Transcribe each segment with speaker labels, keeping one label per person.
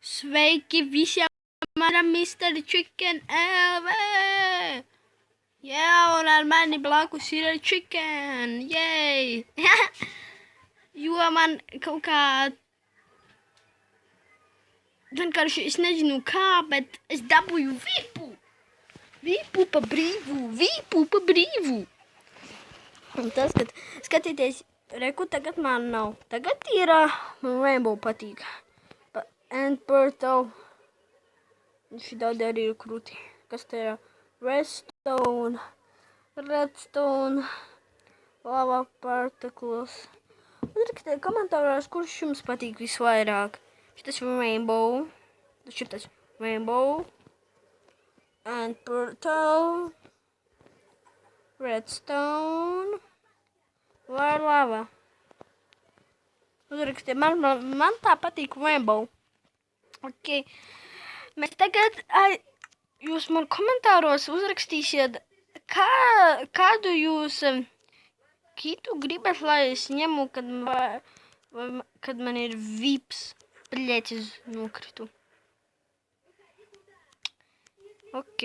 Speaker 1: Sveiki visiem, mana Mr. Chicken LV! Jā, un ar mani blakus ir Chicken, jej! Jo man kaut kā... Vienkārši es nezinu kā, bet es dabūju vipu! Vipu pa brīvu! Un tas, kad skatīties, reku tagad man nav. Tagad ir, man Rainbow patīk. End Portal. Šitādi arī ir krūti. Kas te ir? Redstone. Lava particles. Uzrakstiet komentāros, kurš jums patīk visvairāk. Šitas ir Rainbow. Šitas Rainbow. End Portal. Redstone. Vai lava. Uzrakstiet, man tā patīk Rainbow. Ok. Mēs tagad, jūs man komentāros uzrakstīsiet, kādu jūs kitu gribat, lai es ņemu, kad man ir vips. Bļeķis nokritu. Ok.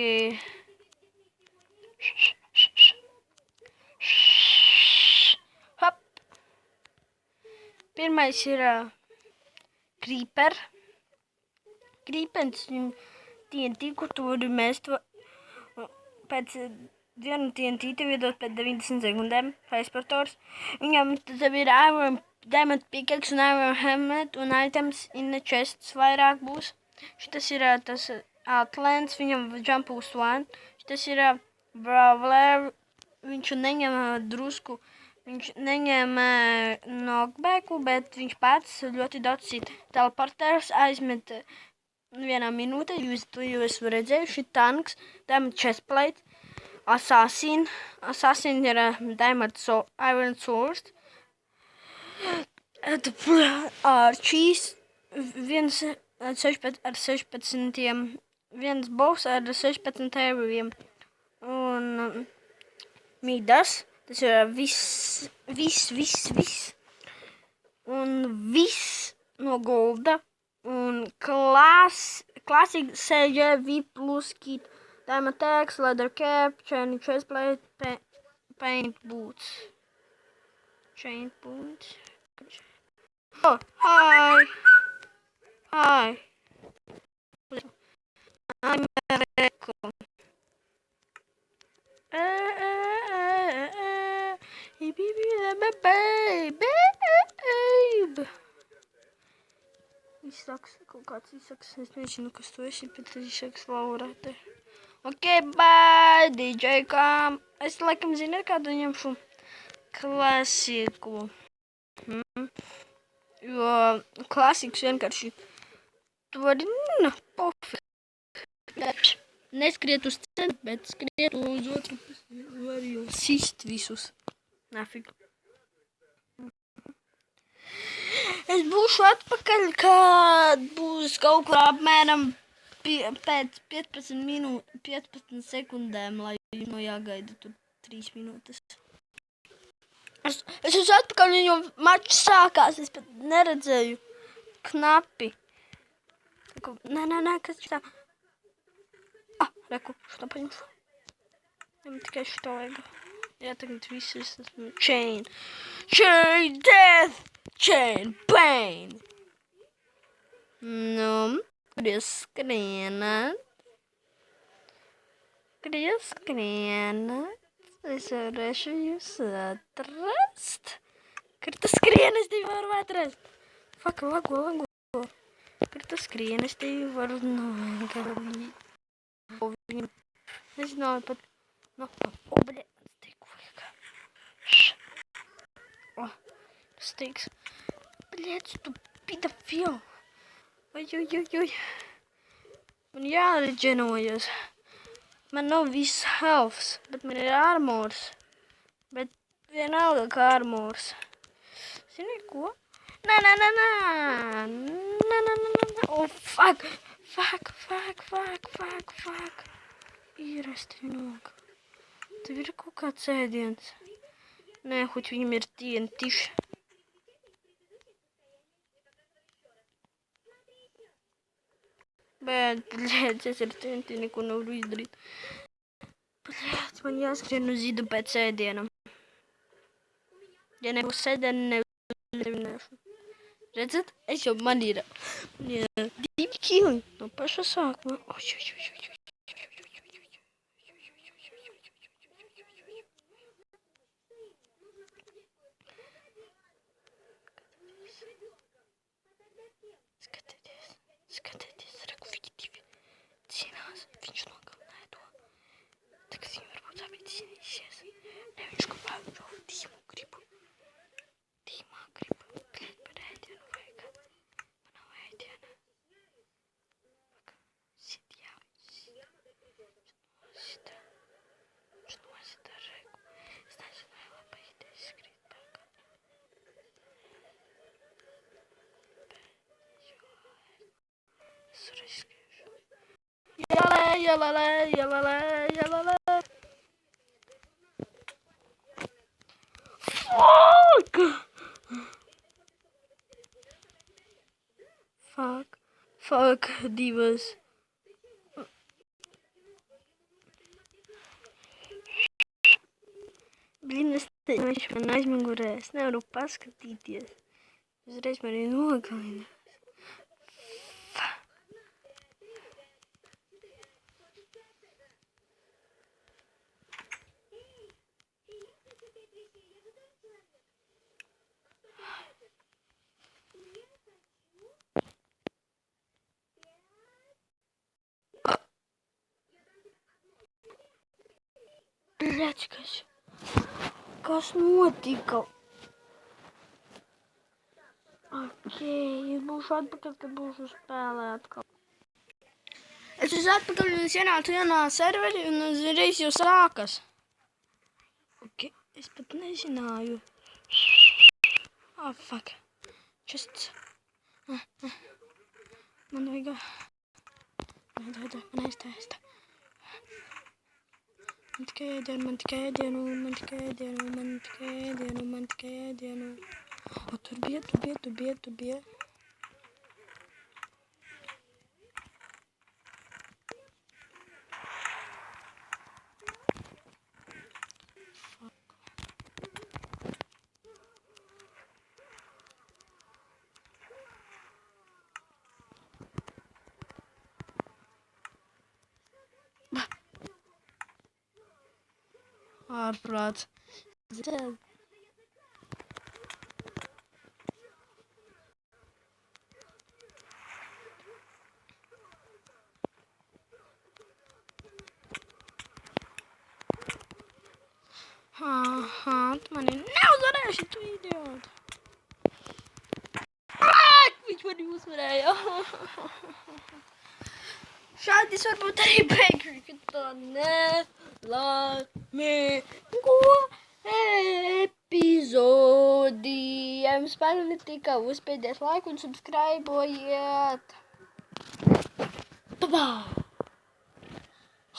Speaker 1: Hop. Pirmais ir Creeper. Creepers TNT, kur tu vari mest pēc vienu TNT, tev iedot pēc 90 sekundēm, transportors. Viņam tev ir iron, diamond pickaxe un iron helmet un items in the chests vairāk būs. Šitas ir tas Outlands, viņam jump uz one. Šitas ir Brawler, viņš neņem drusku, viņš neņem knockbacku, bet viņš pats ļoti daudz cita. Teleporters aizmet vienā minūtē, jūs to jau esmu redzējuši, tanks, diamond chestplate, assassin ir diamond iron sword, archers, viens ar 16, viens bows ar 16 arrowiem, un midas, tas ir viss, un viss no golda. Un classic CJV plus kit, diamond tags, leather cap, chain chestplate, paint boots. Chain boots. Oh, hi. I'm Reco. Babe. Izsaks, kaut kāds izsaks, es nezinu, kas tu esi, bet izsaks Laurate. Ok, bye, DJ Kam. Es laikam zinu, kādu ņemšu klasiku. Jo klasiks vienkārši tu vari, pofik. Neskriet uz cenu, bet skriet uz otru pusi. Var jau sist visus. Nafik. Es būšu atpakaļ, kad būs kaut kur apmēram pēc 15 sekundēm, lai no jāgaida tur 3 minūtes. Es esmu atpakaļ, jo mačs sākās, es pat neredzēju knapi. Nē, kas tā? Reku, šitā paņemšu. Viņam tikai šitā vajag. Jā, tagad viss esmu chain. Chain death! Chain pain. Nu, kur jūs skrienat? Es varēšu jūs atrast. Kur tu skrien, es tevi varu atrast. Fuck, lago. Kur tu skrien, es tevi varu nogalīt. Es zināju pat. Bļē, steiku vajag. Steiks. Bļēc, tu pedofil. Oj. Man jāreģenojas. Man nav viss healths, bet man ir armors. Bet vienalga kā armors. Zini ko? Nē. Oh, fuck. Ir, es tevi nogu. Tev ir kaut kāds ēdiens. Nē, huķ viņam ir TNT. Bet, bļēd, es ar TNT neko nevaru izdarīt. Bļēd, man jāskrien uz zidu pēc ēdienam. Ja nebūs ēdienu, nevinešu. Redzat, es jau man ir 2 kili no paša sākuma. Skatieties, reku viņi divi cīnās. Viņš nogalināja to. Tagad viņi varbūt abi cīnīsies. Ne, viņš kopā šo Dīmu gribu. Dīmā gribu. Bļēt, par ēdienu vajag. Man nav ēdiena. Sit jau. Viņš nosita reku. Es nezinu, vai labi ideja skriet pakaļ. Es riskēšu. Jalalē. Fuck, divas. Blin, es teicu, man aizmugurē, es nevaru paskatīties. Uzreiz mani nogalina. Bļač, kas notika? Es būšu atpakaļ, kad būšu spēlē atkal. Es esmu atpakaļ un es ienācu jaunā serveri un uzreiz jau sākas. Es pat nezināju. Fuck. Man vajag. Man aiztaista. Man tikai ēdienu. O, tur bija. Ārprāts. Tu mani neuzvarēši, tu idioti. Viņš mani uzvarēja. Šādi es varbūt arī beigšu to nelaimīgo epizodi. Ja jums patika, uzspiediet laiku un subscribe-ojiet. Bye-bye.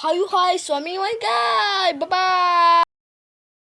Speaker 1: Hi, Suomi, my guy. Bye-bye.